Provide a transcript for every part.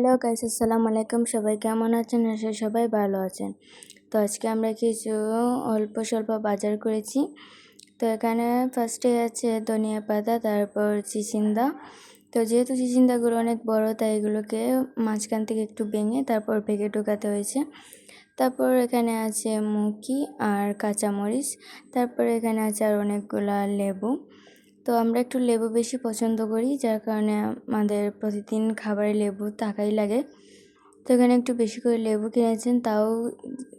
Hello guys, আসসালামু আলাইকুম। সবাই কেমন আছেন? আশা সবাই ভালো আছেন। তো আজকে আমরা কিছু অল্প স্বল্প বাজার করেছি। তো এখানে ফার্স্টে আছে ধনিয়া পাতা, তারপর চিচিন্দা। তো যেহেতু চিচিন্দাগুলো অনেক বড়, তাই এগুলোকে মাঝখান থেকে একটু ভেঙে তারপর ভেঙে ঢোকাতে হয়েছে। তারপর এখানে আছে মুখি আর কাঁচামরিচ। তারপর এখানে আছে আর অনেকগুলা লেবু। তো আমরা একটু লেবু বেশি পছন্দ করি, যার কারণে আমাদের প্রতিদিন খাবারে লেবু থাকাই লাগে। তো এখানে একটু বেশি করে লেবু কিনেছেন, তাও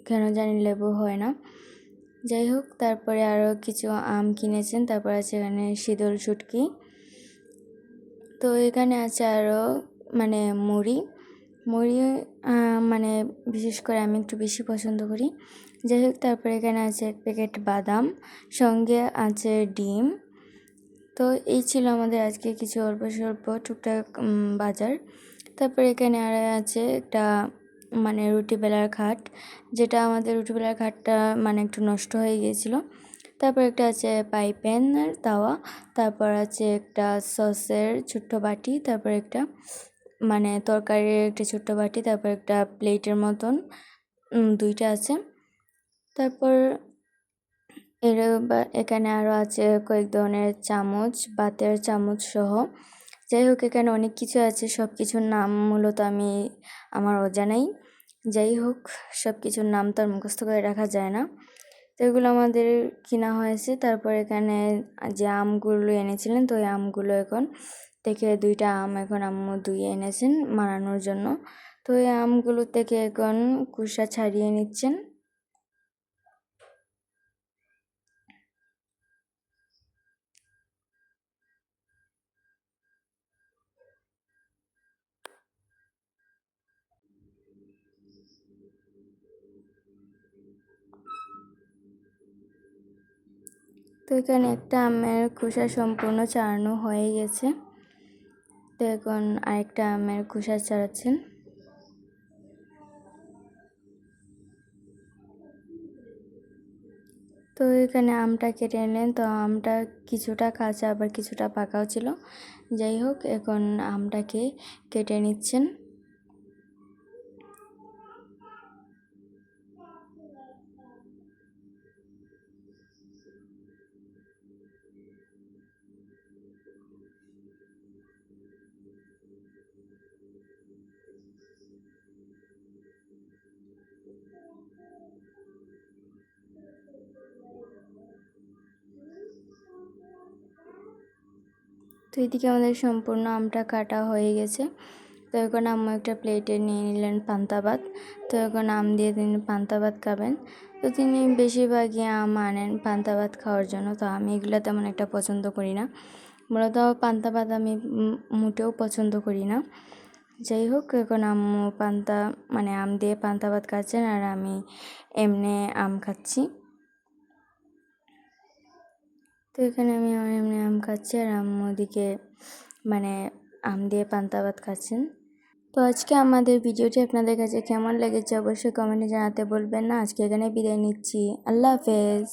কেন জানি লেবু হয় না। যাই হোক, তারপরে আরও কিছু আম কিনেছেন। তারপর আছে এখানে শীতল শুটকি। তো এখানে আছে আরও মুড়ি মুড়ি মানে বিশেষ করে আমি একটু বেশি পছন্দ করি। যাই হোক, তারপরে এখানে আছে এক প্যাকেট বাদাম, সঙ্গে আছে ডিম। তো এই ছিল আমাদের আজকে কিছু অল্প স্বল্প টুকটাক বাজার। তারপর এখানে আর আছে একটা রুটি বেলার খাট, যেটা আমাদের রুটি বেলার খাটটা একটু নষ্ট হয়ে গিয়েছিল। তারপর একটা আছে পাইপ্যানের তাওয়া, তারপর আছে একটা সসের ছোট্ট বাটি, তারপর একটা তরকারির একটা ছোট্ট বাটি, তারপর একটা প্লেটের মতন দুইটা আছে। তারপর এখানে আরও আছে কয়েক ধরনের চামচ, বাতের চামচ সহ। যাই হোক, এখানে অনেক কিছু আছে, সব কিছুর নাম মূলত আমার অজানাই। যাই হোক, সব কিছুর নাম তো আর মুখস্থ করে রাখা যায় না। তো এগুলো আমাদের কিনা হয়েছে। তারপর এখানে যে আমগুলো এনেছিলেন, তো ওই আমগুলো এখন থেকে দুইটা আম এখন আম্মু ধুয়ে এনেছেন মানানোর জন্য। তো এই আমগুলো থেকে এখন খোসা ছাড়িয়ে নিচ্ছেন। তো এখানে একটা আমের খোসা সম্পূর্ণ ছাড়ানো হয়ে গেছে। তো এখন আরেকটা আমের খোসা ছাড়াচ্ছেন। তো এখানে আমটা কেটে নিলেন। তো আমটা কিছুটা কাঁচা আবার কিছুটা পাকাও ছিল। যাই হোক, এখন আমটাকে কেটে নিচ্ছেন। তো এদিকে আমাদের সম্পূর্ণ আমটা কাটা হয়ে গেছে। তো এখন আম্মু একটা প্লেটে নিয়ে নিলেন পান্তা ভাত। তো এখন আম দিয়ে তিনি পান্তা ভাত খাবেন। তো তিনি বেশিরভাগই আম আনেন পান্তা ভাত খাওয়ার জন্য। তো আমি এগুলো তেমন একটা পছন্দ করি না, মূলত পান্তা ভাত আমি মোটেও পছন্দ করি না। যাই হোক, এখন আম্মু আম দিয়ে পান্তা ভাত খাচ্ছেন, আর আমি এমনি আম খাচ্ছি। তো এখানে আমি এমনি আম খাচ্ছি, আর আম্মু ওদিকে আম দিয়ে পান্তা ভাত খাচ্ছেন। তো আজকে আমাদের ভিডিওটি আপনাদের কাছে কেমন লেগেছে অবশ্যই কমেন্টে জানাতে বলবেন না। আজকে এখানে বিদায় নিচ্ছি। আল্লাহ হাফেজ।